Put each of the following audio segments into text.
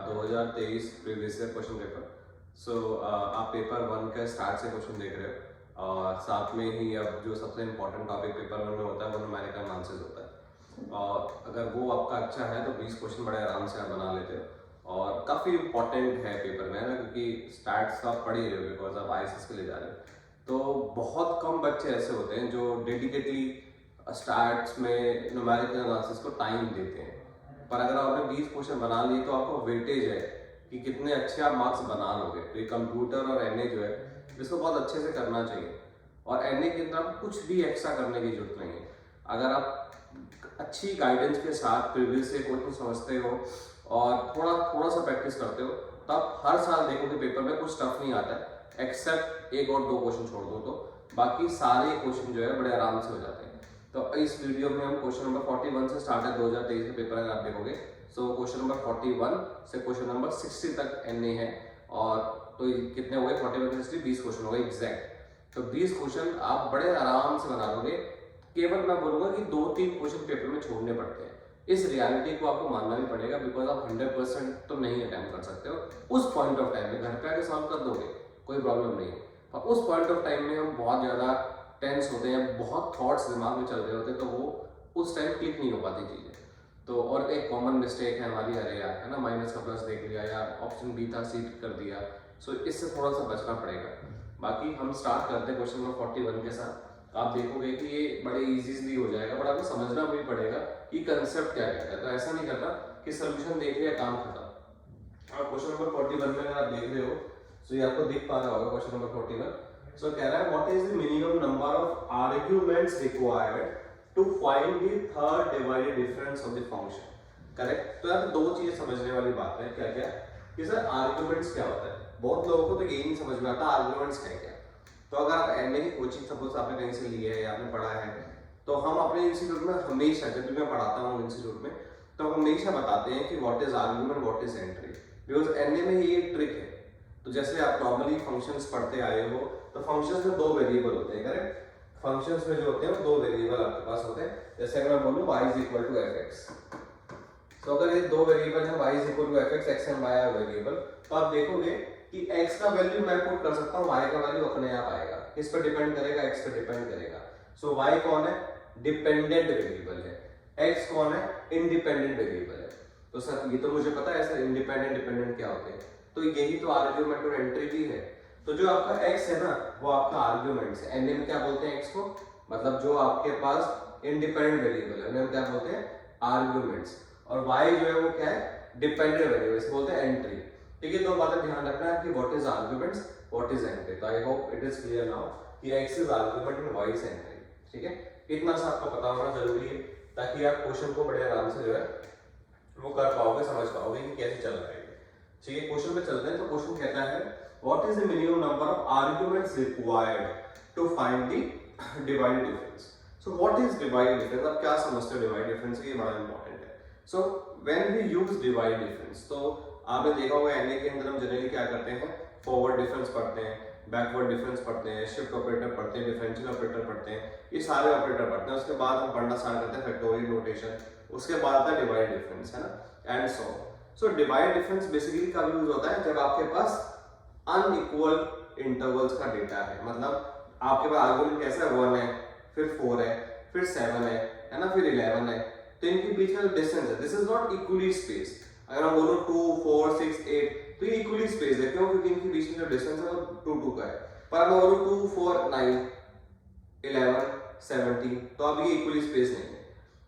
2023 previous year question paper. सो आप paper 1 के start से क्वेश्चन देख रहे हो और साथ में ही अब जो सबसे इम्पोर्टेंट टॉपिक पेपर 1 में होता है वो न्यूमेरिकल आंसर्स होता है। और अगर वो आपका अच्छा है तो 20 क्वेश्चन बड़े आराम से आप बना लेते हो और काफ़ी इंपॉर्टेंट है पेपर में, है ना, क्योंकि स्टार्ट्स तो आप पढ़ ही रहे हो बिकॉज आप आईसीएस के लिए जा रहे हो। तो बहुत कम बच्चे ऐसे होते हैं जो डेडिकेटली स्टार्ट्स में न्यूमेरिकल एनालिसिस को टाइम देते हैं। पर अगर आपने 20 क्वेश्चन बना लिए तो आपको वेटेज है कि कितने अच्छे आप मार्क्स बना लोगे। तो ये कंप्यूटर और एनए जो है इसको बहुत अच्छे से करना चाहिए और एनए के अंदर आपको कुछ भी एक्स्ट्रा करने की जरूरत नहीं है। अगर आप अच्छी गाइडेंस के साथ प्रीवियस से क्वेश्चन समझते हो और थोड़ा सा प्रैक्टिस करते हो तो आप हर साल देखोगे पेपर में कुछ टफ नहीं आता है, एक्सेप्ट 1 और 2 क्वेश्चन छोड़ दो तो बाकी सारे क्वेश्चन जो है बड़े आराम से हो जाते हैं। तो इस वीडियो में हम क्वेश्चन नंबर 41 से स्टार्ट है 2023 के पेपर अगर आप देखोगे। सो क्वेश्चन नंबर 41 से क्वेश्चन नंबर 60 तक एनए है और तो कितने हो गए 41 से 60 20 क्वेश्चन हो गए एग्जैक्ट। तो 20 क्वेश्चन आप बड़े आराम से बना लोगे। केवल मैं बोलूंगा कि 2-3 क्वेश्चन पेपर में छोड़ने पड़ते हैं। इस रियलिटी को आपको मानना भी पड़ेगा बिकॉज आप 100% तो नहीं अटेम्प्ट कर सकते हो। उस पॉइंट ऑफ टाइम में घर पे आके सॉल्व कर दोगे, कोई प्रॉब्लम नहीं है। और उस पॉइंट ऑफ टाइम में हम बहुत ज्यादा टेंस होते हैं, बहुत थॉट्स दिमाग में चल रहे होते हैं, तो वो उस टाइम क्लिक नहीं हो पाती चीजें। तो और एक कॉमन मिस्टेक है हमारी, अरे यार, है ना, माइनस का प्लस देख लिया या ऑप्शन बी था सी कर दिया। सो इससे थोड़ा सा बचना पड़ेगा। बाकी हम स्टार्ट करते हैं क्वेश्चन नंबर 41 के साथ। आप देखोगे कि ये बड़े इजीली हो जाएगा, बट आपको समझना भी पड़ेगा कि कंसेप्ट क्या कहता है। तो ऐसा नहीं करता कि सोल्यूशन देख लिया काम खत्म। और क्वेश्चन नंबर 41 में अगर आप देख रहे हो तो ये आपको दिख पा रहा होगा क्वेश्चन नंबर 41। सो कह रहा है what is the minimum number of arguments required to find the third divided difference of the function. Correct. तो यार 2 चीजें समझने वाली बात है। क्या क्या कि सर आर्गुमेंट्स क्या होता है, बहुत लोगों को तो यही नहीं समझ में आता आर्गुमेंट्स है क्या। तो अगर आप एमए की कोचिंग सपोज आपने कहीं से ली है या आपने पढ़ा है तो हम अपने इंस्टीट्यूट में हमेशा, जब भी मैं पढ़ाता हूँ इंस्टीट्यूट में, तो हम हमेशा बताते हैं कि what is argument, what is entry. Because MA में ये एक ट्रिक है। तो जैसे आप नॉर्मली फंक्शंस पढ़ते आए हो तो फंक्शंस में 2 वेरिएबल होते हैं। करेक्ट। फंक्शंस में जो होते हैं वो 2 वेरिएबल आपके पास होते हैं। जैसे अगर मैं बोलूं y is equal to fx, तो अगर ये 2 वेरिएबल है y is equal to fx, x and y are variable, तो आप देखोगे कि x का वैल्यू मैं पुट कर सकता हूं, y का वैल्यू अपने आप आएगा। किस पर डिपेंड करेगा? x पर डिपेंड करेगा। सो y कौन है? डिपेंडेंट वेरिएबल है। x कौन है? इंडिपेंडेंट वेरिएबल है। तो सर ये तो मुझे पता है सर इंडिपेंडेंट डिपेंडेंट क्या होते हैं। तो यही तो आर्गुमेंट और एंट्री भी है। तो जो आपका x है ना वो आपका आर्गुमेंट्स है। एनए में क्या बोलते हैं x को? मतलब जो आपके पास इंडिपेंडेंट वेरिएबल है उन्हें क्या बोलते हैं? आर्गुमेंट्स। और y जो है वो क्या है? डिपेंडेंट वेरिएबल, इसको बोलते हैं एंट्री। ठीक है। 2 बातें ध्यान रखना है कि what is arguments, what is entry. तो I hope it is clear now कि x is argument and y is entry. ठीक है। इतना सा आपको पता होना जरूरी है ताकि आप क्वेश्चन को बड़े आराम से जो है वो कर पाओगे, समझ पाओगे कि कैसे चल रहा है। ठीक है। क्वेश्चन पे चलते हैं। तो क्वेश्चन कहता है what is the minimum number of arguments required to find the divided difference. So what is divided difference? आप क्या समझते हो डिवाइडेड डिफरेंस? ये बड़ा इंपॉर्टेंट है। So when we use divided difference, तो आपने देखा होगा एनए के अंदर हम जनरली क्या करते हैं? फॉरवर्ड डिफरेंस पढ़ते हैं, बैकवर्ड डिफरेंस पढ़ते हैं, शिफ्ट ऑपरेटर पढ़ते हैं, डिफरेंशियल ऑपरेटर पढ़ते हैं, ये सारे ऑपरेटर पढ़ते हैं। उसके बाद हम पढ़ना स्टार्ट करते हैं फैक्टोरियल नोटेशन, उसके बाद आता है डिवाइड डिफरेंस, है ना, and so divide difference basically कब यूज होता है? जब आपके पास अनइक्वल इंटरवल्स का डेटा है। मतलब आपके पास आर्गुमेंट कैसा है? 1 है, फिर 4 है, फिर 7 है ना, फिर 11 है। तो इनके बीच में डिस्टेंस है, this is not equally space. अगर हम बोलो 2, 4, 6, 8 तो ये इक्वली स्पेस है। क्यों? क्योंकि इनके बीच में जो डिस्टेंस है वो 2, 2 का है। पर अगर बोलो 2, 4, 9, 11, 17 तो अब ये इक्वली स्पेस नहीं है।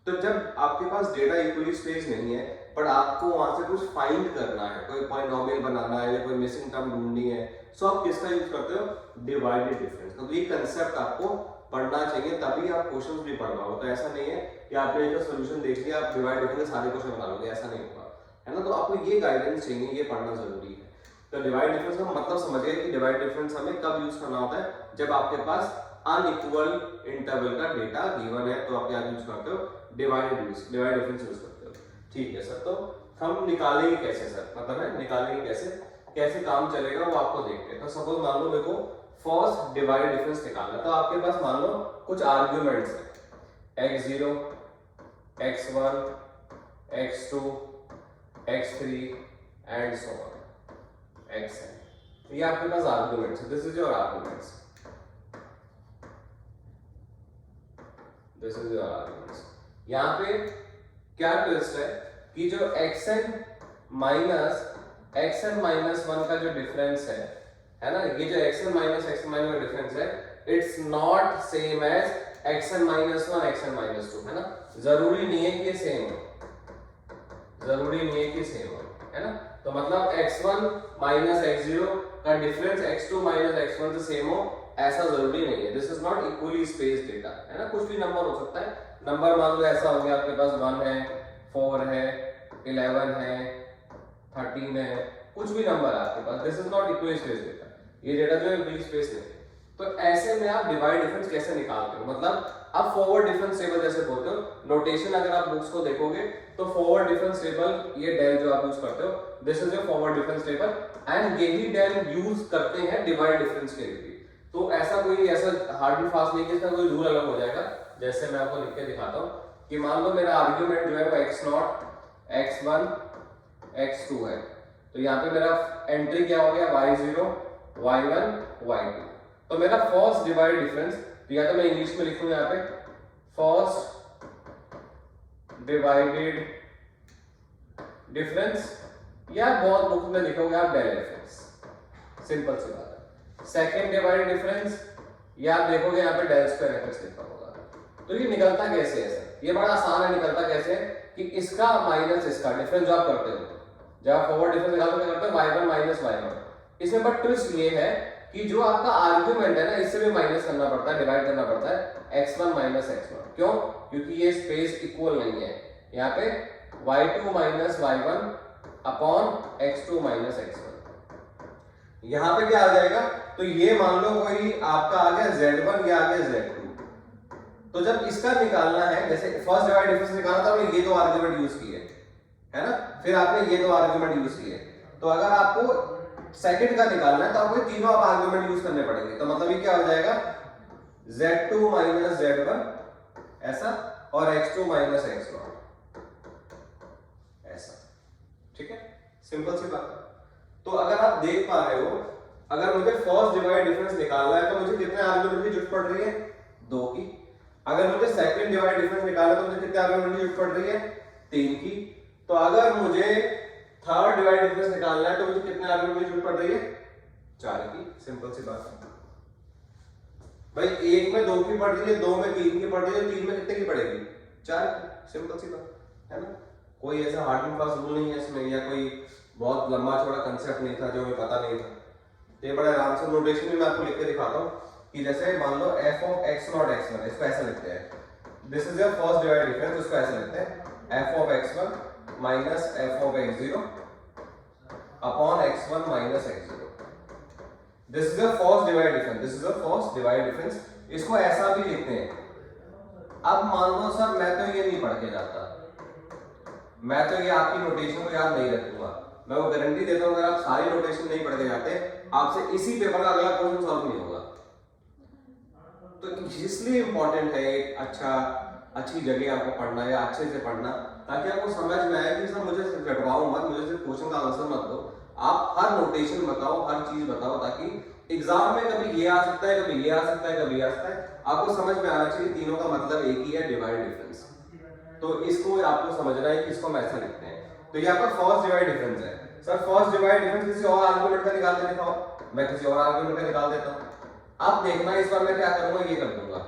तो जब आपके पास डेटा इक्वली स्पेस नहीं है पर आपको वहां से कुछ फाइंड करना है, कोई पॉलिनोमियल बनाना है या कोई मिसिंग टर्म ढूंढनी है, सो आप किसका यूज करते हो? Divided difference. तो ये कंसेप्ट आपको पढ़ना चाहिए तभी आप क्वेश्चंस भी पढ़ पाओगे। तो ऐसा नहीं है कि आपने इसका सॉल्यूशन देख लिया आप डिवाइड डिफरेंस सारे क्वेश्चन बना लोगे, ऐसा नहीं होगा, है ना। तो आपको ये गाइडेंस चाहिए, ये पढ़ना जरूरी है। तो डिवाइड डिफरेंस का मतलब समझिए कि डिवाइड डिफरेंस हमें कब यूज करना होता है? जब आपके पास अनइक्वल इंटरवल का डेटा गिवन है तो आप क्या यूज करते हो? डिवाइड डिफरेंस यूज करते हो। ठीक है सर। तो हम निकालेंगे कैसे सर? मतलब है निकालेंगे कैसे काम चलेगा वो आपको देखते हैं। तो सपोज मान लो देखो फर्स्ट डिवाइड डिफरेंस निकालना, तो आपके पास मान लो कुछ आर्ग्यूमेंट्स है, x0, x1, x2, x3 and so on xn। ये आपके पास आर्गुमेंट्स है, this is your arguments, this is your arguments. यहाँ पे क्या ट्विस्ट है कि जो xn माइनस 1 का जो डिफरेंस है ना, ये जो xn माइनस का डिफरेंस है, it's not same as xn minus 1 xn minus 2, है ना। जरूरी नहीं है कि ये सेम हो, जरूरी नहीं है कि सेम हो, है ना। तो मतलब x1 माइनस x0 का डिफरेंस x2 माइनस x1 से सेम हो, ऐसा जरूरी नहीं है। This is not equally spaced data, है ना। कुछ भी नंबर हो सकता है, नंबर मान लो ऐसा हो गया आपके पास 1 है, 4 है, 11 है, 13 है, कुछ भी नंबर है आपके पास, this is not equally spaced data, ये डेटा जो है इक्वली स्पेस नहीं है। तो ऐसे में आप डिवाइड डिफरेंस कैसे निकालते हो, मतलब आप फॉरवर्ड डिफरेंस टेबल जैसे बोलते हो, नोटेशन अगर आप बुक्स को देखोगे तो फॉरवर्ड डिफरेंस टेबल, ये डेल जो आप यूज करते हो, this is your forward difference table, and यही डेल यूज करते हैं डिवाइड डिफरेंस के लिए। तो ऐसा कोई ऐसा हार्ड एंड फास्ट नहीं कि इसका कोई रूल अलग हो जाएगा। जैसे मैं आपको लिख के दिखाता हूँ कि मान लो मेरा आर्ग्यूमेंट जो है वो x0, x1, x2 है, तो यहाँ पे मेरा एंट्री क्या हो गया, y0, y1, y2। तो मेरा फर्स्ट डिवाइड डिफरेंस, तो या तो मैं इंग्लिश में लिखूं यहाँ पे फर्स्ट डिवाइडेड डिफरेंस, या बहुत बुक में लिखोगे आप डेल डिफरेंस, सिंपल सी बात है। सेकंड डिवाइडेड डिफरेंस, या आप देखोगे यहाँ पे डेल स्क्वायर एफ लिखा होगा। तो ये निकलता कैसे है सर, ये बड़ा आसान है, निकलता कैसे है कि इसका माइनस इसका डिफरेंस जो आप करते हो, जब आप फॉरवर्ड डिफरेंस निकालते हो क्या करते हो, y1 माइनस y1। इसमें बट ट्विस्ट ये है कि जो आपका आर्ग्यूमेंट है ना, इससे भी माइनस करना पड़ता है, डिवाइड करना पड़ता है, x1 माइनस x1। क्यों? क्योंकि ये स्पेस इक्वल नहीं है। यहाँ पे y2 minus y1 upon x2 minus x1। यहाँ पे क्या आ जाएगा, तो ये मान लो कोई आपका आ गया z1, या आ गया z2। तो जब इसका निकालना है, जैसे फर्स्ट डिवाइड डिफरेंस निकालना था, आपने ये दो आर्ग्यूमेंट यूज किए, है ना, फिर आपने ये दो आर्ग्यूमेंट यूज किए। तो अगर आपको सेकंड का निकालना है तो आपको तीनों आप आर्ग्यूमेंट यूज करने पड़ेंगे। तो मतलब ये क्या हो जाएगा, z2 माइनस z1 ऐसा, और x2 माइनस x1 ऐसा, ठीक है, सिंपल सी बात है। तो अगर आप देख पा रहे हो, अगर मुझे फर्स्ट डिवाइड डिफरेंस निकालना है तो मुझे कितने आर्ग्यूमेंट की जरूरत पड़ रही है, 2 की। अगर मुझे सेकंड डिवाइड डिफरेंस निकालना है तो मुझे कितने आर्ग्यूमेंट की जरूरत पड़ रही है, 3 की। तो अगर मुझे थर्ड डिवाइड डिफरेंस निकालना है तो मुझे कितने आर्ग्यूमेंट की जरूरत पड़ रही है, 4 की। सिंपल सी बात है भाई, एक में 2 की पड़ रही है, 2 में 3 की पड़ रही है, 3 में कितने की पड़ेगी, 4 की। सिंपल सी बात है ना, कोई ऐसा हार्ड एंड फास्ट रूल नहीं है इसमें, या कोई बहुत लंबा चौड़ा कंसेप्ट नहीं था जो हमें पता नहीं था। तो ये बड़ा आराम से नोटेशन भी मैं आपको लिख के दिखाता हूँ कि जैसे मान लो f of x0 x1, इसको ऐसे लिखते हैं, this is your first divide difference, उसको ऐसे लिखते हैं f of x1 minus f of x0 upon x1 minus x0। This is your first divide difference, this is your first divide difference. इसको ऐसा भी लिखते हैं। अब मान लो सर मैं तो ये नहीं पढ़ के जाता, मैं तो ये आपकी नोटेशन को याद नहीं रखूंगा, मैं वो गारंटी देता हूं अगर आप सारी नोटेशन नहीं पढ़ के जाते, आपसे इसी पेपर का अगला क्वेश्चन सॉल्व नहीं होगा। तो इसलिए इंपॉर्टेंट है एक अच्छी जगह आपको पढ़ना या अच्छे से पढ़ना, ताकि आपको समझ में आए कि सर मुझे सिर्फ रटवाओ मत, मुझे सिर्फ क्वेश्चन का आंसर मत दो, आप हर नोटेशन बताओ, हर चीज बताओ, ताकि एग्जाम में कभी ये आ सकता है, कभी ये आ सकता है, कभी ये आ सकता है, आपको समझ में आना चाहिए तीनों का मतलब एक ही है, डिवाइड डिफरेंस। तो इसको आपको समझना है कि इसको हम ऐसा लिखते हैं। तो ये आपका फर्स्ट डिवाइड डिफरेंस है। सर फर्स्ट डिवाइड डिफरेंस किसी और आर्गुमेंट का निकाल के दिखाओ, मैं किसी और आर्गुमेंट का निकाल देता हूं। अब देखना इस बार मैं क्या करूंगा, ये कर दूंगा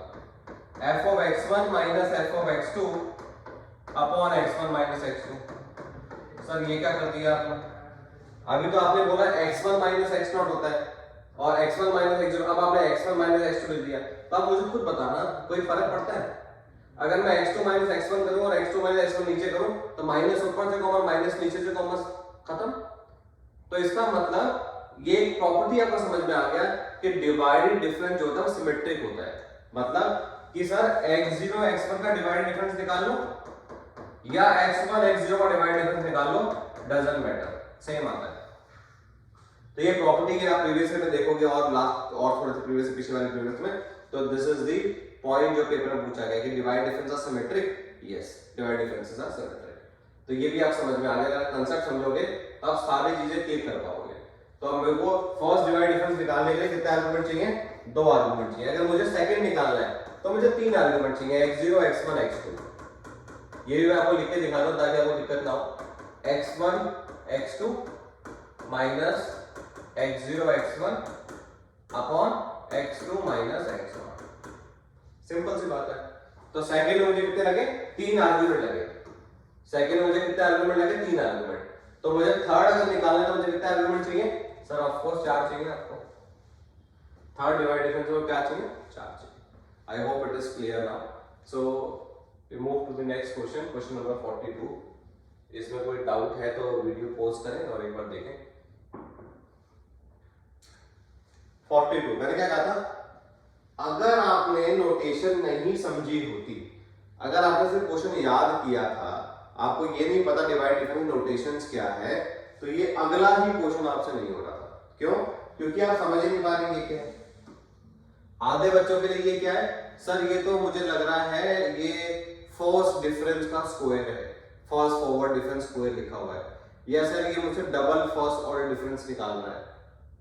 f of x1 minus f of x2 upon x1 minus x2। Sir ये क्या कर दिया आपने, अभी तो आपने बोला x1 माइनस x0 होता है और x1 माइनस x0, अब आपने x1 माइनस x2 लिख दिया। तो आप मुझे खुद बताना कोई फर्क पड़ता है, अगर मैं x2 माइनस x1 करूं और x2 माइनस x1 नीचे करूं तो माइनस ऊपर से कॉमन, माइनस नीचे से कॉमन, खत्म। तो इसका मतलब ये एक प्रॉपर्टी आपको समझ में आ गया कि डिवाइडेड डिफरेंस जो होता है वो सिमेट्रिक होता है। मतलब कि सर x0 x1 का डिवाइडेड डिफरेंस निकाल लो या x1 x0 का डिवाइडेड डिफरेंस निकाल लो, डजंट मैटर, सेम आता है। तो ये प्रॉपर्टी के आप प्रीवियस में देखोगे और लास्ट और थोड़े से प्रीवियस पिछले वाले प्रीवियस में, तो दिस इज द पॉइंट जो पेपर में पूछा गया कि divide difference are symmetric, yes divide differences are symmetric. तो ये भी आप समझ में आ गया, अगर कांसेप्ट समझोगे तब सारी चीजें क्लिक कर पाओगे। तो अब मेरे को फर्स्ट डिवाइड डिफरेंस निकालने के लिए कितने आर्गुमेंट चाहिए? 2 आर्गुमेंट चाहिए। अगर मुझे सेकंड निकालना है तो मुझे 3 आर्गुमेंट चाहिए, x0 x1 x2। ये भी मैं आपको लिख के दिखा दूं ताकि आपको दिक्कत ना हो। x1 x2 minus x0 x1 upon x2 minus x1। Simple सी बात है। तो सेकंड में मुझे कितने लगे? 3 आर्गुमेंट लगे। सेकंड में मुझे कितने आर्गुमेंट लगे? 3 आर्गुमेंट। तो मुझे थर्ड अगर निकालना है तो मुझे कितने आर्गुमेंट चाहिए? सर ऑफ कोर्स 4 चाहिए आपको। थर्ड डिवाइड डिफरेंस में क्या चाहिए? 4 चाहिए। I hope it is clear now. So we move to the next question, question number 42। इसमें कोई डाउट है तो वीडियो पॉज करें और एक बार देखें। 42 मैंने क्या कहा था? अगर आपने नोटेशन नहीं समझी होती, अगर आपने सिर्फ क्वेश्चन याद किया था, आपको ये नहीं पता डिवाइड डिफरेंस नोटेशंस क्या है, तो ये अगला ही क्वेश्चन आपसे नहीं हो रहा था। क्यों? क्योंकि आप समझ ही नहीं पा रहे ये क्या है। आधे बच्चों के लिए ये क्या है? सर ये तो मुझे लग रहा है ये फर्स्ट डिफरेंस का स्क्वायर है, फर्स्ट फॉरवर्ड डिफरेंस स्क्वायर लिखा हुआ है, या सर ये मुझे डबल फर्स्ट ऑर्डर डिफरेंस निकालना है।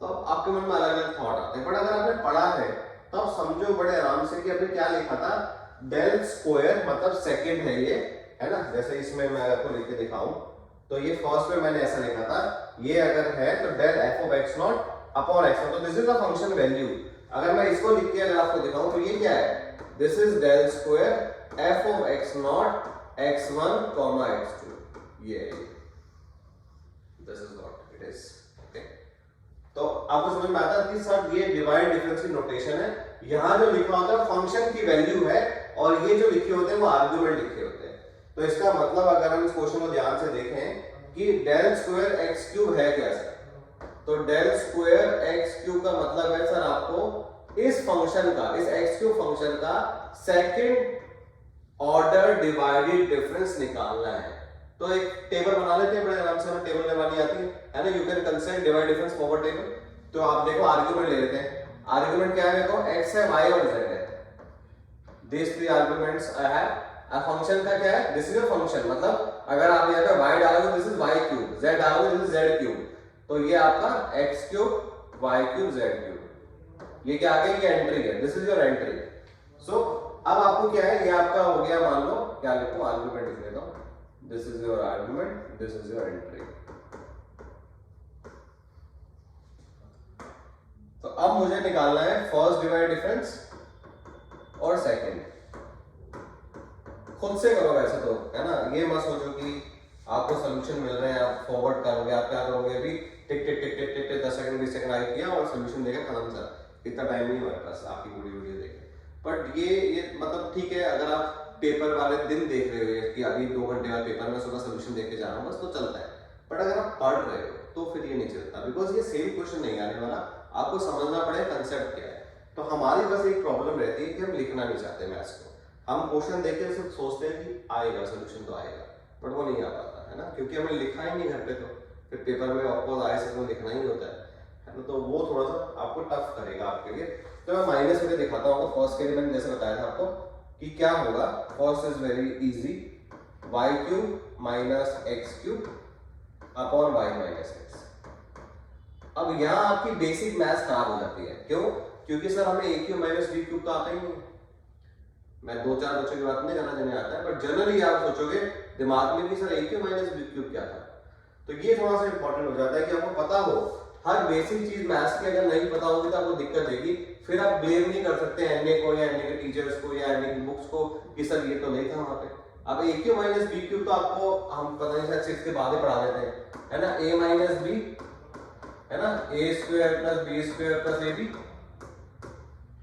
तो आपके मन में अलग अलग थॉट आते हैं। बट अगर आपने पढ़ा है तो आप समझो बड़े आराम से कि आपने क्या लिखा था। डेल स्क्वायर मतलब सेकंड है ये, है ना। जैसे इसमें मैं आपको लिख के दिखाऊं तो ये फर्स्ट में मैंने ऐसा लिखा था, ये अगर है तो del F of X naught upon X naught, तो this is the function value. अगर मैं इसको लिख के अगर आपको दिखाऊं तो ये क्या है? This is del square F of X not x1 comma x2। ये this is what it is. तो आपको समझ में आता है कि सर ये डिवाइड डिफरेंस की नोटेशन है। यहां जो लिखा होता है फंक्शन की वैल्यू है और ये जो लिखे होते हैं वो आर्गुमेंट लिखे होते हैं। तो इसका मतलब अगर हम इस क्वेश्चन को ध्यान से देखें कि डेल स्क्वायर एक्स क्यूब है क्या सर, तो डेल स्क्वायर एक्स क्यूब का मतलब है सर आपको इस फंक्शन का, इस एक्स क्यूब फंक्शन का सेकंड ऑर्डर डिवाइडेड डिफरेंस निकालना है। तो एक टेबल बना लेते हैं, बड़े आराम से हमें टेबल बनानी आती है ना। You can consider divide difference forward table. तो आप देखो आर्गुमेंट ले लेते हैं। आर्गुमेंट क्या है? देखो x है, y और z है। This three arguments I have. अब फंक्शन का क्या है? दिस इज अ फंक्शन, मतलब अगर आप यहां पे y डालोगे this is y cube, z डालोगे दिस इज z क्यूब, तो ये आपका x cube y cube z cube. ये क्या आ गया? ये एंट्री है, दिस इज योर एंट्री। सो अब आपको क्या है? ये आपका हो गया, मान लो क्या लिखो, आर्गुमेंट लिख लेता हूं। This is your argument, this is your entry. तो अब मुझे निकालना है फर्स्ट डिवाइड डिफरेंस और सेकंड। खुद से करो वैसे तो, है ना। ये मत सोचो कि आपको सोल्यूशन मिल रहे हैं, आप फॉरवर्ड करोगे। आप क्या करोगे? अभी टिक टिक टिक टिक टिक 10 सेकंड 20 सेकंड आई किया और सोल्यूशन देकर खत्म सर। इतना टाइम नहीं हमारे पास आपकी पूरी वीडियो देखे। बट ये मतलब ठीक है, अगर आप पेपर वाले दिन देख रहे हो कि अभी 2 घंटे बाद पेपर में सुबह सोल्यूशन देख के जा रहा हूं बस, तो चलता है। बट अगर आप पढ़ रहे हो तो फिर ये नहीं चलता, बिकॉज ये सेम क्वेश्चन नहीं आने वाला। आपको समझना पड़ेगा कंसेप्ट क्या है। तो हमारी बस एक प्रॉब्लम रहती है कि हम लिखना नहीं चाहते मैथ्स को। हम क्वेश्चन देख के सिर्फ सोचते हैं कि आएगा सोल्यूशन तो आएगा, बट वो नहीं आ पाता है ना, क्योंकि हमने लिखा ही नहीं घर पे। तो फिर पेपर में ऑफकोर्स आए से तो लिखना ही होता है ना। तो वो थोड़ा सा आपको टफ करेगा आपके लिए। तो मैं माइनस करके दिखाता हूँ। फर्स्ट के लिए मैंने जैसे बताया था आपको कि क्या होगा। First is very easy, y cube minus x cube upon y minus x. अब यहाँ आपकी बेसिक मैथ्स खराब हो जाती है। क्यों? क्योंकि सर हमें a cube minus b cube तो आता ही नहीं। मैं 2-4 बच्चों की बात नहीं करना जिन्हें आता है, बट जनरली आप सोचोगे दिमाग में कि sir a cube minus b cube क्या था। तो ये थोड़ा सा इंपॉर्टेंट हो जाता है कि आपको पता हो। हर बेसिक चीज मैथ्स की अगर नहीं पता होगी तो आपको दिक्कत देगी। फिर आप ब्लेम नहीं कर सकते एनए को या एनए के टीचर्स को या एनए की बुक्स को कि सर ये तो नहीं था वहां पे। अब a cube minus b cube तो आपको हम पता नहीं शायद 6 के बाद ही पढ़ा देते हैं, है ना। a माइनस b है ना, a square plus b square plus ab,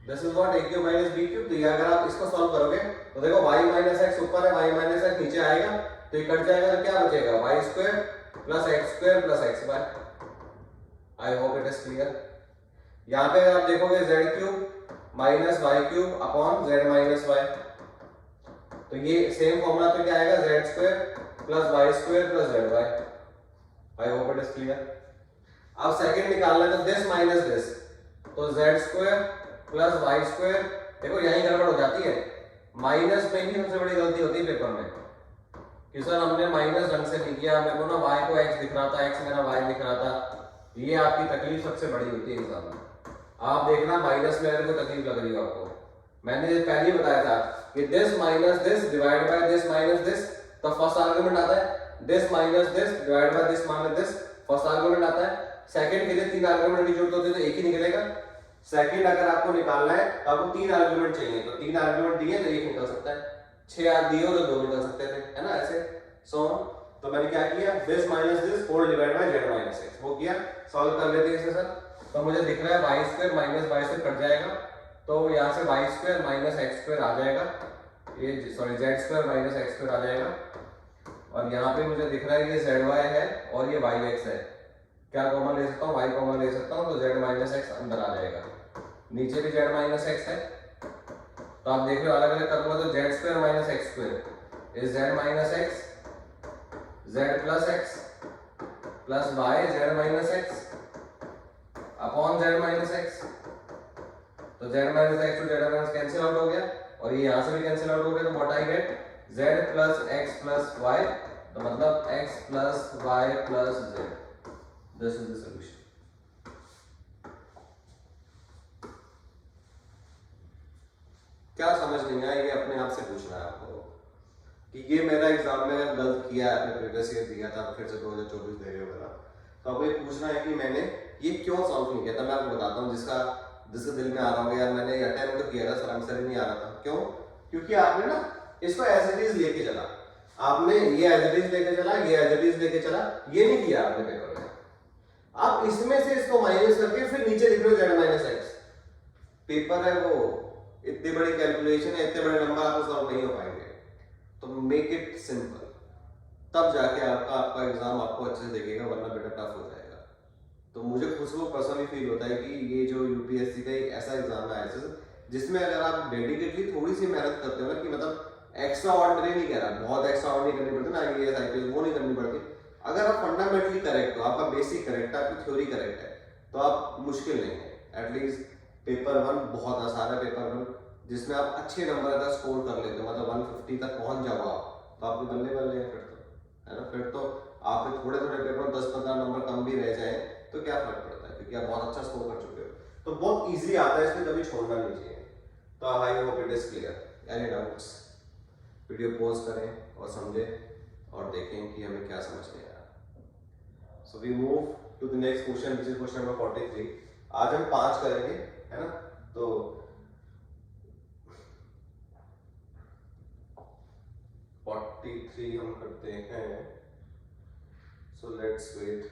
this is what a cube minus b cube. तो ये अगर आप इसको सॉल्व करोगे तो देखो y माइनस x ऊपर है, y माइनस x नीचे आएगा, तो ये कट जाएगा तो क्या बचेगा? y square plus x square plus x by. I hope it is clear. यहाँ पे आप देखोगे z cube minus y cube upon z minus y, तो ये सेम फॉर्मूला तो क्या आएगा? z square plus y square plus zy। I hope it is clear. अब सेकंड निकालना है तो दिस माइनस दिस, तो z square plus y square. देखो यही गड़बड़ हो जाती है, माइनस में ही सबसे बड़ी गलती होती है पेपर में। कि सर हमने माइनस ढंग से नहीं किया, मेरे को ना y को x दिख रहा था, x मेरा y दिख रहा था। ये आपकी तकलीफ सबसे बड़ी होती है एग्जाम में। आप देखना माइनस में अगर कोई तकलीफ लग रही हो आपको, मैंने पहले ही बताया था कि this minus this divide by this minus this, तो फर्स्ट आर्गुमेंट आता है this minus this divide by this minus this, first argument आता है। सेकंड के लिए तीन आर्गुमेंट की जरूरत होती है तो एक ही निकलेगा। सेकंड अगर आपको निकालना है तो आपको तीन आर्गुमेंट चाहिए, तो तीन आर्गुमेंट दिए तो एक निकल सकता है, 6 आर दिए हो तो 2 निकल सकते थे, है ना, ऐसे सो। तो मैंने क्या किया, this minus this whole divide by z minus x, वो किया। सॉल्व कर लेते हैं इसे सर। तो मुझे दिख रहा है वाई स्क्वायर माइनस वाई से कट जाएगा, तो यहाँ से Y square minus X square आ जाएगा, ये sorry Z square minus X square आ जाएगा। और यहाँ पे मुझे दिख रहा है ये जेड वाई है और ये वाई एक्स है, क्या कॉमन ले सकता हूँ, वाई कॉमन ले सकता हूँ, तो जेड माइनस एक्स अंदर आ जाएगा। नीचे भी जेड माइनस एक्स है, तो आप देख रहे हो अलग अलग करूंगा तो Z square minus X square is Z minus X, Z plus X plus Y Z minus X upon Z minus X. तो Z minus X to Z minus cancel out हो गया और ये यहाँ से भी कैंसिल आउट हो गया, तो what I get Z plus X plus Y, तो मतलब X plus Y plus Z, this is the solution. क्या समझ नहीं आया, ये अपने आप से पूछना है आपको कि ये मेरा एग्जाम में गलत किया है, आपने प्रीवियस ईयर दिया था, फिर से 2024 दे रहे हो मेरा, तो आपको ये पूछना है कि मैंने ये क्यों सॉल्व नहीं किया था। मैं आपको बताता हूँ, जिसके दिल में आ रहा होगा यार मैंने अटेम्प्ट तो किया था सर, आंसर ही नहीं आ रहा था। क्यों? क्योंकि आपने ना इसको एज इट इज लेके चला, आपने ये एज इट इज लेके चला, ये एज इट इज लेके चला, ये नहीं किया आपने पेपर में। आप इसमें से इसको माइनस करके फिर नीचे लिख रहे हो जेड माइनस एक्स, पेपर है वो, इतनी बड़ी कैलकुलेशन है, इतने बड़े नंबर आपको सॉल्व नहीं हो पाएंगे। तो मेक इट सिंपल, तब जाके आपका एग्जाम आपको अच्छे से देखेगा, वरना बेटा टफ हो जाएगा। तो मुझे खुद को पर्सनली फील होता है कि ये जो यूपीएससी का एक ऐसा एग्जाम है ऐसे जिसमें अगर आप डेडिकेटली थोड़ी सी मेहनत करते हो ना, कि मतलब एक्स्ट्रा ऑर्डिनरी नहीं कह रहा, बहुत एक्स्ट्रा ऑर्डिनरी करनी पड़ती ना आईएएस आईपीएस, वो नहीं करनी पड़ती। अगर आप फंडामेंटली करेक्ट हो, आपका बेसिक करेक्ट है, आपकी थ्योरी करेक्ट है, तो आप मुश्किल नहीं है। एटलीस्ट पेपर 1 बहुत आसान है, पेपर 1 जिसमें आप अच्छे नंबर अगर स्कोर कर लेते हो, मतलब 150 तक पहुंच जाओ आप, तो आपके बल्ले बल्ले हैं फिर तो, है ना। फिर तो आपके थोड़े थोड़े पेपर 10-15 नंबर कम भी रह जाए तो क्या फर्क पड़ता है, क्योंकि आप बहुत अच्छा स्कोर कर चुके हो, तो बहुत इजी आता है, इसमें कभी छोड़ना नहीं चाहिए। तो I hope it is clear. Any doubts? Video pause करें और समझें और देखें कि हमें क्या समझ में आया। So we move to the next question, which is question number 43। आज हम 5 करेंगे, है ना। तो 43 हम करते हैं, सो लेट्स वेट।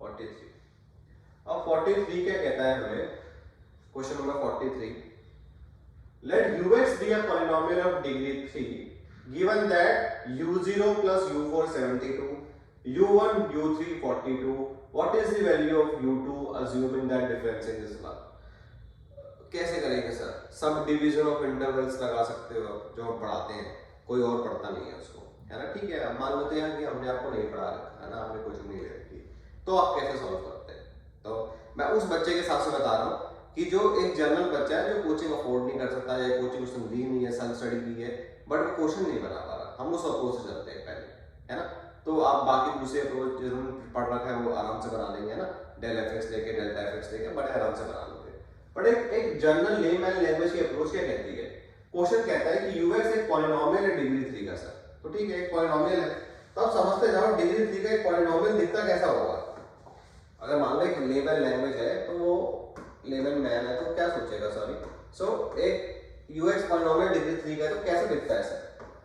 43, अब 43 क्या कहता है हमें, question number 43, let ux be a polynomial of degree 3 given that u0 plus u4 72, u1 u3 42, what is the value of u2 assuming that difference is 1। कैसे करेंगे sir? Sub division of intervals लगा सकते हो जो हम पढ़ाते हैं, कोई और पढ़ता नहीं है उसको, है ना। ठीक है, अब मान लेते हैं कि हमने आपको नहीं पढ़ा रखा है ना, आपने कोचिंग नहीं ले रखी, तो आप कैसे सॉल्व करते हैं? तो मैं उस बच्चे के हिसाब से बता रहा हूँ कि जो एक जनरल बच्चा है जो कोचिंग अफोर्ड नहीं कर सकता, या कोचिंग उसने ली नहीं है, सेल्फ स्टडी की है, बट वो क्वेश्चन नहीं बना पा रहा, हम उस अप्रोच से चलते हैं पहले, है ना। तो आप बाकी दूसरे अप्रोच जिन्होंने पढ़ रखा है वो आराम से बना लेंगे, है ना, डेल एफ लेके डेल्टा एफ लेके बड़े आराम से बना लेंगे। बट एक जनरल लेमैन लैंग्वेज की अप्रोच क्या कहती है, क्वेश्चन कहता है कि यूएक्स एक पॉलिनोमियल है डिग्री 3 का सर, तो ठीक है एक पॉलिनोमियल है, तो आप समझते जाओ डिग्री 3 का एक पॉलिनोमियल दिखता कैसा होगा। अगर मान लो एक लेमैन लैंग्वेज है तो वो लेमैन मैन है तो क्या सोचेगा, सॉरी, सो एक यूएक्स पॉलिनोमियल डिग्री 3 का तो कैसा दिखता है सर?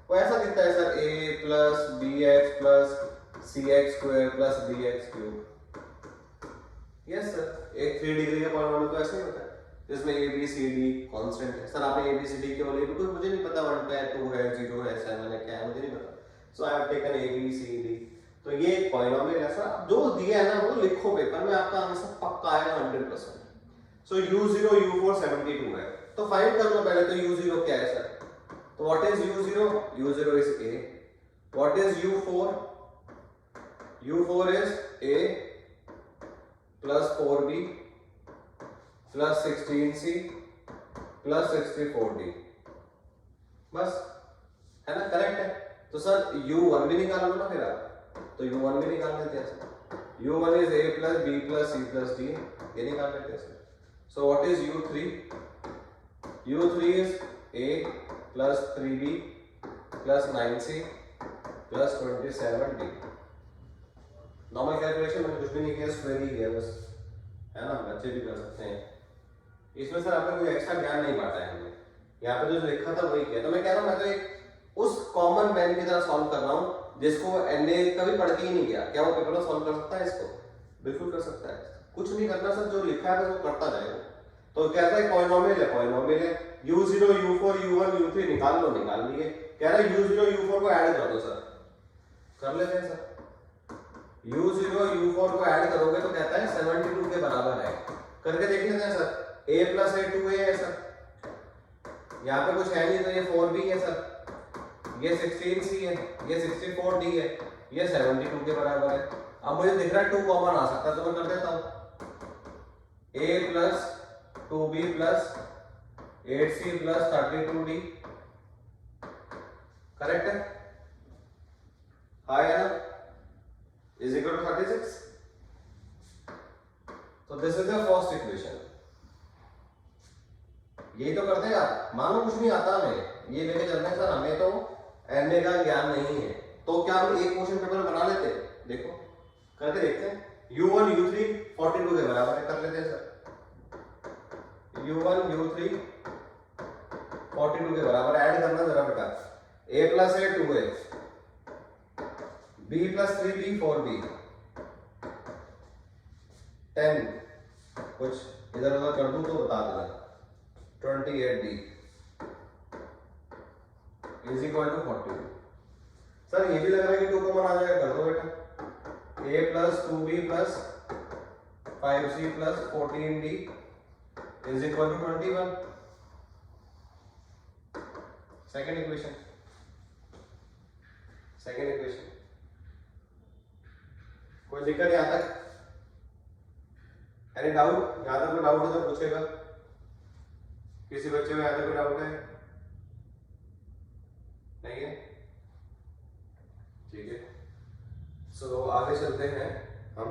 वो ऐसा दिखता है sir a plus B X plus C X square plus B X cube. Yes sir, एक 3 डिग्री का पॉलिनोमियल तो ऐसे ही होता है जिसमें A B C D constant है। सर आपने ए बी सी डी क्यों लिए? बिकॉज मुझे नहीं पता 1 है 2 है 0 है 7 है क्या है, मुझे नहीं पता, so I have taken A B C D. तो ये एक पॉलिनोमियल है सर, जो दिया है ना वो लिखो पेपर में, आपका आंसर पक्का आएगा 100%। सो u0 u4 72 है, तो फाइंड कर लो पहले तो u0 क्या है सर। तो what is u0? u0 is a। What is u4? u4 is a plus 4b plus 16c plus 64d। बस, है ना, करेक्ट है। तो सर u1 भी निकाल लो ना फिर आप, तो u1 भी निकाल लेते हैं sir. u1 is a plus b plus c plus d, ये निकाल लेते हैं sir. So what is u3? u3 is a plus 3b plus 9c plus 27d। Normal calculation मैंने कुछ भी नहीं किया, स्क्वायर ही किया बस, है ना, बच्चे भी कर सकते हैं। इसमें सर आपने कोई एक्स्ट्रा ज्ञान नहीं बांटा है हमने, यहाँ पे जो लिखा था वही किया। तो मैं कह रहा हूँ मैं तो एक उस कॉमन मैन की तरह सॉल्व कर रहा हूँ जिसको एनए कभी पढ़ के ही नहीं गया। क्या वो पेपर में सॉल्व कर सकता है इसको? बिल्कुल कर सकता है। कुछ नहीं करना सर, जो लिखा है वो करता जाएगा। तो कहता है पॉलिनोमियल है, पॉलिनोमियल है, u0 u4 u1 u3 निकाल लो, निकाल लिए। कह रहा है u0 u4 को ऐड कर दो सर, कर लेते हैं सर। u0 u4 को ऐड करोगे तो कहता है 72 के बराबर है, करके देख लेते हैं sir. a plus a 2a है सर, यहाँ पे कुछ है नहीं तो ये 4b है सर, ये 16c है, ये 64d है, ये 72 के बराबर है। अब मुझे दिख रहा है 2 कॉमन आ सकता है तो मैं कर देता हूँ, a plus 2b plus 8c plus 32d, correct है, हाँ या ना, इज इक्वल टू 36। तो this is the first equation. यही तो करते हैं आप, मानो कुछ नहीं आता हमें, ये लेके चलते हैं सर, हमें तो एनए का ज्ञान नहीं है, तो क्या हम एक क्वेश्चन पेपर बना लेते हैं? देखो करके देखते हैं। u1 u3 42 के बराबर है, कर लेते हैं सर। u1 u3 42 के बराबर, ऐड करना जरा बेटा। a plus a 2a, b plus 3b 4b, 10 कुछ इधर उधर कर दूं तो बता देना, 28d is equal to 42। Sir ये भी लग रहा है कि 2 कॉमन आ जाएगा, कर दो बेटा। a plus 2b plus 5c plus 14d is equal to 21। Second equation, second equation. कोई दिक्कत यहाँ तक? Any doubt? यहाँ तक कोई डाउट है तो पूछेगा, किसी बच्चे को यहाँ तक कोई डाउट है? नहीं है, ठीक है। सो आगे चलते हैं हम,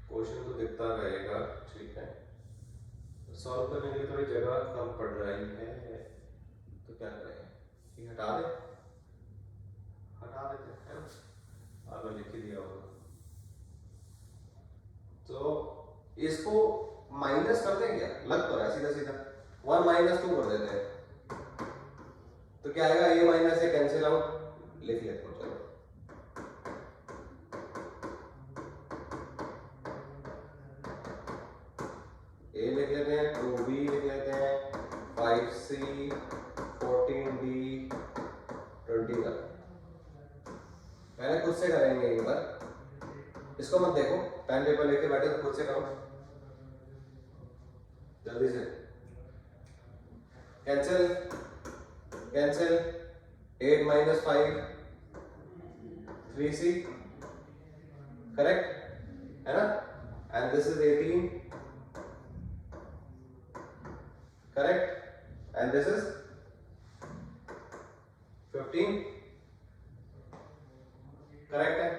क्वेश्चन तो दिखता रहेगा, ठीक है। सॉल्व करने के लिए थोड़ी जगह कम पड़ रही है, तो क्या करें, ये हटा दें, हटा देते हैं ना, आपने लिख ही दिया होगा। तो इसको माइनस करते हैं क्या, लग तो रहा है सीधा सीधा, 1 माइनस 2 कर देते हैं, तो क्या आएगा, a minus a cancel out, लिख लेते हैं चलो। a लिख लेते हैं, 2b लिख लेते हैं, 5c 14d 21। पहले खुद से करेंगे एक बार, इसको मत देखो, पेन पेपर लेके बैठे तो खुद से करो जल्दी से। Cancel cancel, 8 minus 5 3c, correct है ना, and this is 18, correct, and this is 15, correct है।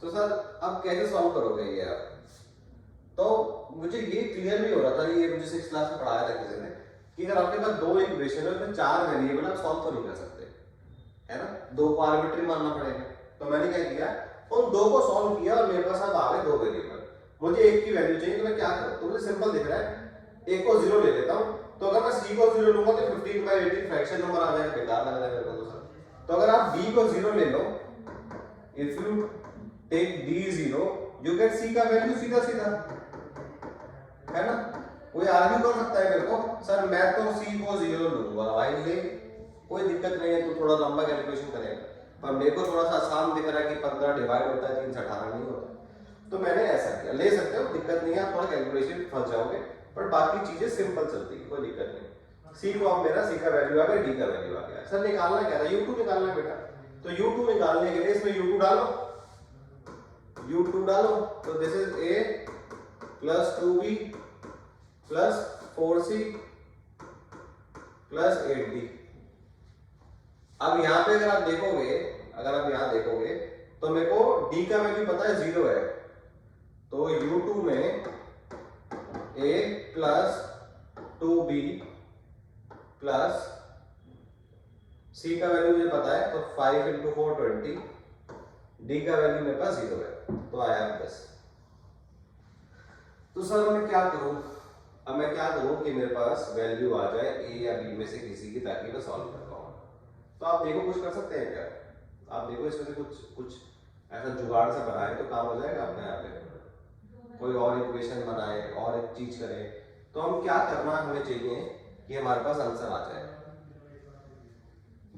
तो सर अब कैसे सॉल्व करोगे ये आप? तो मुझे ये क्लियर नहीं हो रहा था, ये मुझे 6th क्लास में पढ़ाया था किसी ने, कि अगर आपके पास 2 इक्वेशन है उसमें 4 वेरिएबल, आप सॉल्व तो नहीं कर सकते, है ना, 2 को आर्बिट्री मानना पड़ेगा। तो मैंने क्या किया, उन 2 को सॉल्व किया और मेरे पास अब आ गए 2 वेरिएबल, मुझे एक की वैल्यू चाहिए, तो मैं क्या करूं, तो मुझे सिंपल दिख रहा है, एक को 0 ले लेता हूं, तो अगर मैं c को 0 लूंगा तो 15/18 फ्रैक्शन नंबर आ जाएगा, बेकार लग रहा है मेरे को तो सर। तो अगर आप b को 0 ले लो, if you take b 0, you get c का वैल्यू सीधा सीधा, है ना। कोई आर्ग्यू कर सकता है मेरे को, सर मैं तो c को 0 लूंगा, भाई ले कोई दिक्कत नहीं है, तो थोड़ा लंबा कैलकुलेशन करेगा, पर मेरे को थोड़ा सा आसान दिख रहा है कि 15 डिवाइड होता है 3 से 18 नहीं होता, तो मैंने ऐसा किया। ले सकते हो, दिक्कत नहीं है, थोड़ा कैलकुलेशन फंस जाओगे, पर बाकी चीजें सिंपल चलती है, कोई दिक्कत नहीं। c को अब मेरा c का वैल्यू आ गया, d का वैल्यू आ गया। सर निकालना क्या था, u2 निकालना है बेटा, तो u2 निकालने के लिए इसमें u2 डालो, u2 डालो, तो this is a plus 2b plus 4c plus 8d, अब यहाँ पे अगर आप देखोगे तो मेरे को d का वैल्यू पता है 0 है, तो u2 में a plus 2b plus c का वैल्यू मुझे पता है, तो 5 इंटू 4 20, d का वैल्यू मेरे पास 0 है, तो I have this। तो सर मैं क्या करूं, अब मैं क्या करूं कि मेरे पास वैल्यू आ जाए a या b में से किसी की, ताकि मैं सॉल्व कर पाऊं। तो आप देखो कुछ कर सकते हैं क्या, आप देखो इसमें से कुछ ऐसा जुगाड़ से बनाए तो काम हो जाएगा आपका। यहाँ पे कोई और इक्वेशन बनाए और एक चीज करें, तो हम क्या करना हमें चाहिए कि हमारे पास आंसर आ जाए।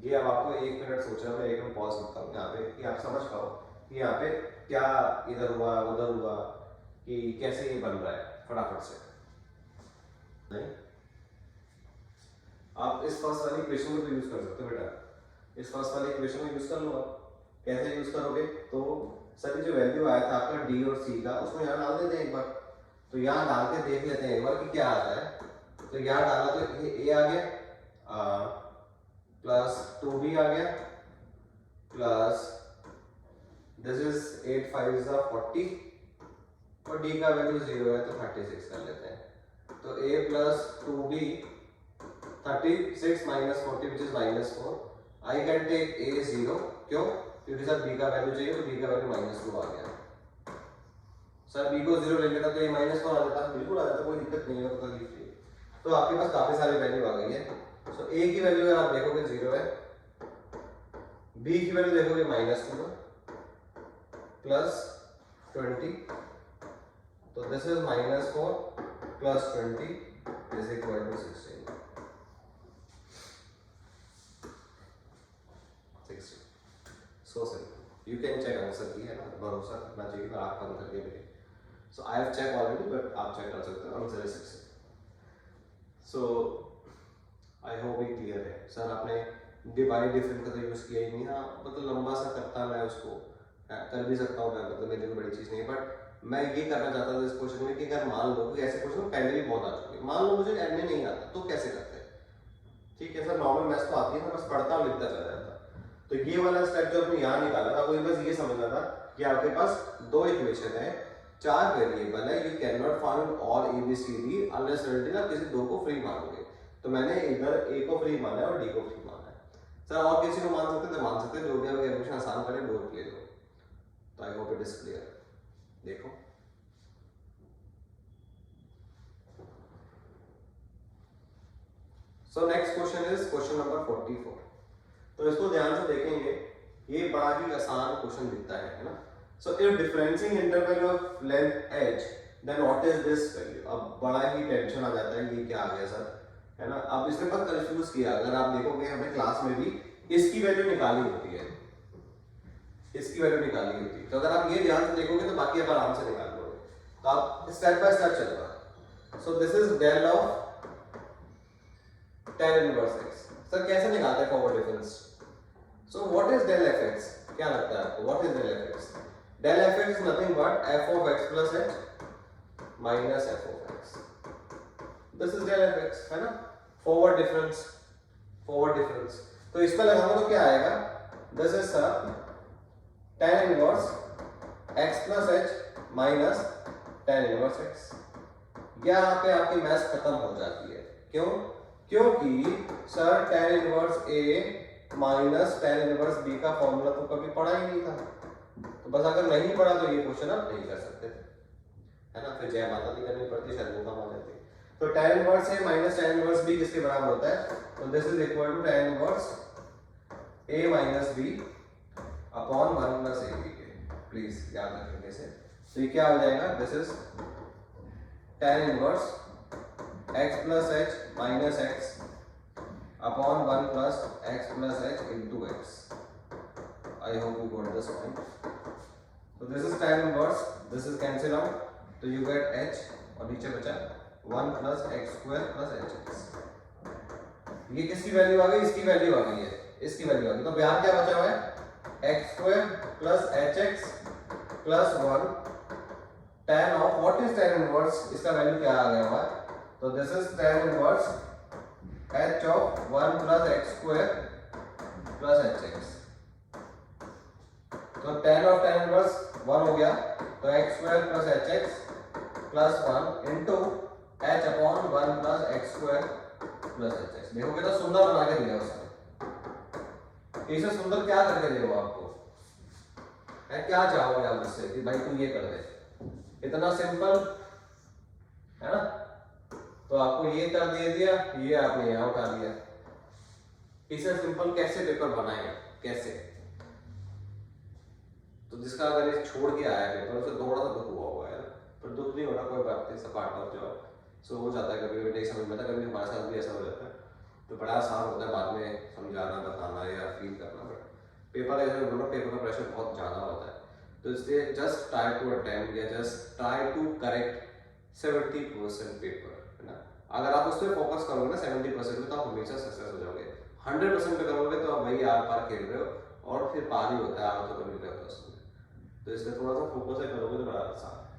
ये अब आपको 1 मिनट सोचना, मैं 1 मिनट पॉज करता हूँ यहाँ पे कि आप समझ पाओ कि यहाँ पे क्या इधर हुआ उधर हुआ, कि कैसे ये बन रहा है फटाफट से। नहीं, आप इस फर्स्ट वाली इक्वेशन को तो यूज कर सकते हो बेटा, इस फर्स्ट वाली इक्वेशन को यूज कर लो। आप कैसे यूज करोगे, तो सर जो वैल्यू आया था आपका डी और सी का, उसको यहाँ डाल देते हैं एक बार। तो यहाँ डाल के देख लेते हैं एक बार कि क्या आता है। तो यहाँ डाला तो ए आ गया, प्लस 2b आ गया, प्लस दिस इज 8 5 40, और d का वैल्यू 0 है तो 36 कर लेते हैं। तो a plus 2b 36 minus 40 which is -4। I can take a 0, क्यों, क्योंकि सर b का वैल्यू चाहिए, तो b का वैल्यू -2 आ गया। सर b को 0 ले लेता तो ये -4 आ जाता, बिल्कुल आ जाता, कोई दिक्कत नहीं है, तो लिख लीजिए। तो आपके पास काफी सारी वैल्यू आ गई है। तो a की वैल्यू अगर आप देखोगे 0 है, b की वैल्यू देखोगे -2 प्लस 20, तो this is -4 plus 20 is equal to 16। So simple, you can check answer की है ना, भरोसा करना चाहिए ना, आंख बंद करके भी। So I have check already, but आप चेक कर सकते हो, answer is 16। So I hope ये क्लियर है। सर आपने डिवाइड डिफरेंट का तो यूज किया ही नहीं, हाँ मतलब लंबा सा करता मैं उसको कर भी सकता हूँ मैं, मतलब मेरे लिए बड़ी चीज नहीं है, बट मैं ये करना चाहता था इस क्वेश्चन में कि अगर मान लो कि ऐसे क्वेश्चन पहले भी बहुत आ चुके हैं, मान लो मुझे करने नहीं आता तो कैसे करते हैं। ठीक है सर, नॉर्मल मैथ्स तो आती है ना, बस पढ़ता और लिखता चला जाता। तो ये वाला स्टेप जो आपने यहाँ निकाला था, वही बस ये समझना था कि आपके पास दो इक्वेशन है, 4 वेरिएबल है, you can not find all ABCD unless आप किसी दो को फ्री मानोगे। तो मैंने इधर A को फ्री माना है और D को फ्री माना है। सर और किसी को मान सकते तो मान सकते, जो भी आप इक्वेशन आसान करें डोंट ले लो। तो I hope it is clear. देखो so next question is question number 44। तो इसको ध्यान से देखेंगे, ये बड़ा ही आसान क्वेश्चन दिखता है ना। So if differencing interval of length h then what is this value. अब बड़ा ही टेंशन आ जाता है, ये क्या आ गया सर, है ना। अब इसने बहुत कंफ्यूज किया। अगर आप देखोगे हमें क्लास में भी इसकी वैल्यू निकाली होती है, इसकी वैल्यू निकाली होती है। तो अगर आप ये ध्यान से देखोगे तो बाकी आप आराम से निकाल लोगे। तो आप स्टेप बाय स्टेप चल रहा है। So this is del of tan inverse x। Sir कैसे निकालते हैं forward difference. So what is del fx, क्या लगता है आपको, what is del fx। del fx is nothing but f of x plus h minus f of x। This is del fx, है ना, forward difference, forward difference. तो इस पर लगाऊंगा तो क्या आएगा, this is sir tan inverse x plus h minus tan inverse x। यहाँ पे आपकी मैथ्स खत्म हो जाती है, क्यों, क्योंकि sir tan inverse a minus tan inverse b का फॉर्मूला तो कभी पढ़ा ही नहीं था। तो बस अगर नहीं पढ़ा तो ये क्वेश्चन आप नहीं कर सकते, है ना, फिर जय माता दी करनी पड़ती, शायद वो काम आ जाती। तो tan inverse a minus tan inverse b किसके बराबर होता है, तो this is equal to tan inverse a minus b upon 1 plus a b के। प्लीज याद रखेंगे इसे। तो ये क्या हो जाएगा, this is tan inverse x plus h minus x upon 1 plus x plus h into x। I hope you got this point। So this is tan inverse, this is cancel out, तो you get h और नीचे बचा 1 plus x square plus hx। ये किसकी value आ गई, इसकी value आ गई है, इसकी वैल्यू आ गई। तो बिहार क्या बचा हुआ है, x square plus hx plus 1 tan of what is tan inverse, इसका वैल्यू क्या आ गया हमारा, तो this is tan inverse h of 1 plus x square plus H x. तो tan ऑफ tan इनवर्स 1 हो गया, तो x square plus H x plus 1 into H upon 1 plus x square plus H x. देखो कितना सुंदर बना के दिया उसने। इसे सुंदर क्या करके देगा आपको, है क्या चाहोगे आप इससे कि भाई तू ये कर दे, इतना सिंपल है ना। तो आपको ये कर दे दिया, ये आपने यहाँ उठा दिया। इसे सिंपल कैसे पेपर बनाएगा, कैसे? तो जिसका अगर ये छोड़ के आया पेपर उसे थोड़ा सा दुख हुआ होगा यार, पर दुख नहीं होना, कोई बात नहीं, सब पार्ट ऑफ जॉब। सो हो जाता है, कभी नहीं समझ में आता, कभी हमारे साथ भी ऐसा हो जाता है, तो बड़ा आसान होता है बाद में समझाना, बताना या फील करना। बट पेपर ऐसे बोलो, पेपर का प्रेशर बहुत ज़्यादा होता है, तो इसलिए जस्ट ट्राई टू अटेम्प्ट या just try to correct 70% paper, है ना। अगर आप उस पर फोकस करोगे ना 70% में, तो आप हमेशा सक्सेस हो जाओगे। 100% पे करोगे तो आप वही आर पार खेल रहे हो और फिर पार ही होता है, आप तो कभी नहीं होता उसमें। तो इसलिए थोड़ा सा फोकस है करोगे तो बड़ा आसान है।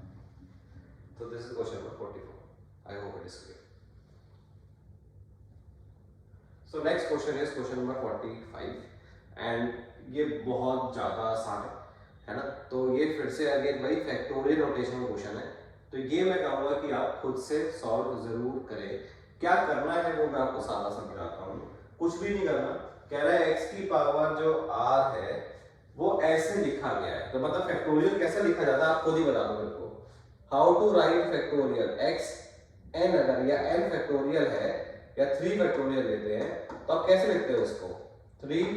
तो this is question number 44। I hope it is clear. So next question is question number 45 and ये बहुत ज्यादा आसान है ना। तो ये फिर से अगेन वही फैक्टोरियल नोटेशन का क्वेश्चन है, तो ये मैं कहूँगा कि आप खुद से सॉल्व जरूर करें। क्या करना है वो मैं आपको सारा समझाता हूँ, कुछ भी नहीं करना। कह रहा है x की पावर जो r है वो ऐसे लिखा गया है, तो मतलब फैक्टोरियल कैसे लिखा जाता है आप खुद ही बता दो मेरे को। How to write factorial x n, अगर या n फैक्टोरियल है या 3 फैक्टोरियल लेते हैं तो आप कैसे लिखते हो इसको, 3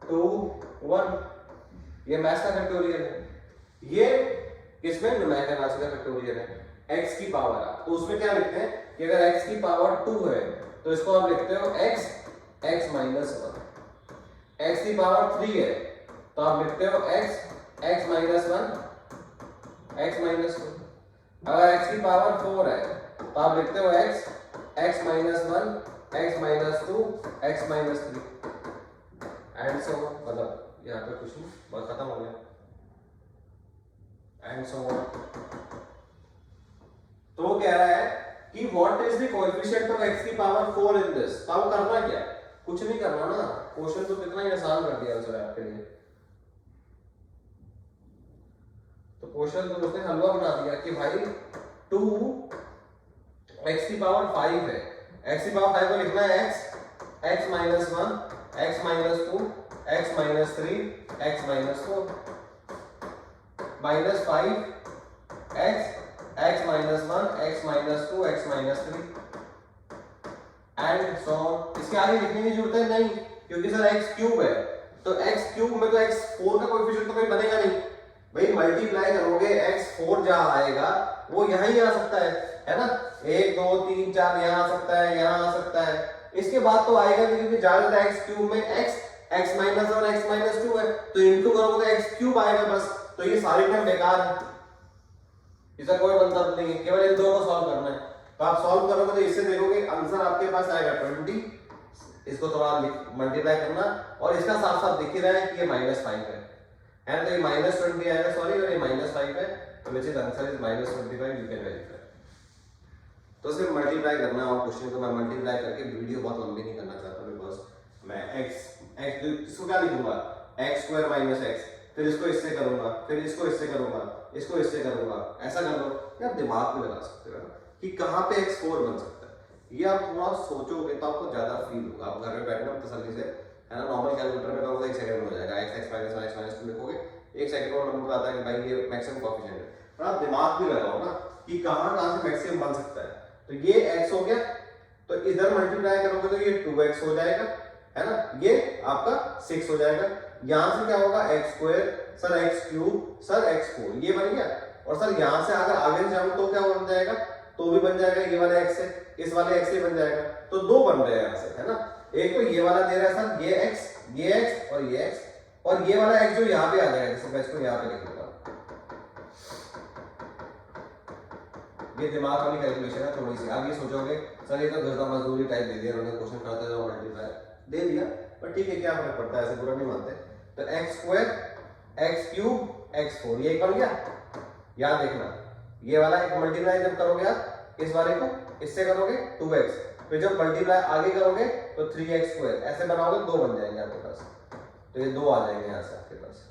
2 1, ये मैथ्स का फैक्टोरियल है। ये किसमें, न्यूमेरिकल राशि का फैक्टोरियल है, x की पावर आ, तो उसमें क्या लिखते हैं कि अगर x की पावर 2 है तो इसको आप लिखते हो x x माइनस 1। x की पावर 3 है तो आप लिखते हो x x minus 1 x minus 2। अगर x की पावर 4 है तो आप लिखते हो x x minus 1 x minus 2 x minus 3 and so on. मतलब यहाँ पे कुछ नहीं, बस खत्म हो गया एंड सो ऑन। तो वो कह रहा है कि what is the coefficient of x की पावर 4 इन दिस। तो आपको करना क्या, कुछ नहीं करना ना, क्वेश्चन तो कितना ही आसान कर दिया उसने आपके लिए। तो क्वेश्चन तो उसने हलवा बना दिया कि भाई 2 x की पावर 5 है, x की पावर 5 को लिखना है x minus 1 x minus 2 x minus 3 x minus 4 minus 5 x minus 1 x minus 2 x minus 3 and so on. इसके आगे लिखने की जरूरत है नहीं, क्योंकि सर x क्यूब है, तो x क्यूब में तो x4 का कोएफिशिएंट तो कोई बनेगा नहीं भाई। मल्टीप्लाई करोगे x4 जहां आएगा वो यहां ही आ सकता है ना। 1 2 3 4 यहां आ सकता है, यहां आ सकता है, इसके बाद तो आएगा क्योंकि ज्यादा x क्यूब में x माइनस 1 x माइनस 2 है, तो इंटू करोगे तो x क्यूब आएगा बस। तो ये सारे टर्म बेकार है, इसका कोई मतलब नहीं है, केवल इन दो को सॉल्व करना है। तो आप सॉल्व करोगे तो इससे देखोगे आंसर आपके पास आएगा 20। इसको थोड़ा मल्टीप्लाई करना और इसका साथ साथ दिख ही रहा है कि ये -5 है, तो ये -20 आएगा, सॉरी, और ये -5 है, तो which is answer is -25। You can verify. तो सिर्फ मल्टीप्लाई करना और क्वेश्चन को मैं मल्टीप्लाई करके वीडियो बहुत लंबी नहीं करना चाहता, बिकॉज मैं x इसको क्या लिखूंगा x² माइनस x, फिर इसको इससे करूंगा, फिर इसको इससे करूंगा, इसको इससे करूंगा, ऐसा कर लो। या दिमाग में लगा सकते हो कि कहाँ पे x4 बन सकता है, ये आप थोड़ा सोचोगे तो आपको ज्यादा फील होगा। आप घर में बैठना तसल्ली से, है ना, नॉर्मल कैलकुलेटर में करोगे 1 सेकंड में हो जाएगा। x माइनस 1 x माइनस 2 लिखोगे 1 सेकंड में नंबर आता है कि भाई ये मैक्सिमम कोएफिशिएंट है। पर आप दिमाग भी लगाओ ना कि कहाँ से मैक्सिमम बन सकता है। तो ये x हो गया, तो इधर मल्टीप्लाई करोगे तो ये 2x हो जाएगा, है ना, ये आपका 6 हो जाएगा। यहां से क्या होगा x² sir x³ sir x4, ये बन गया। और सर यहां से अगर आगे जाऊं तो क्या बन जाएगा, तो भी बन जाएगा, ये वाला x है, इस वाले x से बन जाएगा, तो 2 बन रहे हैं यहां से, है ना। एक तो ये वाला दे रहा है सर, ये x और ये x, और ये वाला x जो यहाँ पे आ जाएगा, जैसे मैं इसको यहाँ पे लिख लूंगा। ये दिमाग वाली कैलकुलेशन है थोड़ी सी। आप ये सोचोगे सर ये तो घरदा मजदूरी टाइप दे दिया उन्होंने, क्वेश्चन करते जाओ मल्टीप्लाई दे दिया, पर ठीक है, क्या फर्क पड़ता है, ऐसे बुरा नहीं मानते। तो x² x³ x4 ये बन गया। यहाँ देखना, ये वाला एक मल्टीप्लाई जब करोगे आप इस वाले को इससे करोगे 2x, फिर जब मल्टीप्लाई आगे करोगे तो 3x², ऐसे बनाओगे 2 बन जाएंगे आपके पास, तो ये 2 आ जाएंगे यहाँ से आपके पास।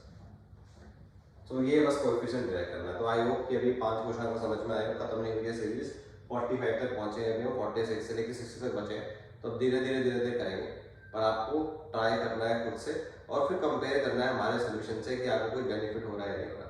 तो ये बस कोएफिशिएंट डिराइव करना है। तो आई होप कि अभी 5 क्वेश्चन को समझ में आए, खत्म नहीं हुई है सीरीज, 45 तक पहुंचे हैं अभी, 46 से लेकर 60 तक बचे हैं। तो धीरे धीरे करेंगे, पर आपको ट्राई करना है खुद से और फिर कंपेयर करना है हमारे सोल्यूशन से कि आपको कोई बेनिफिट हो रहा है या नहीं हो रहा है।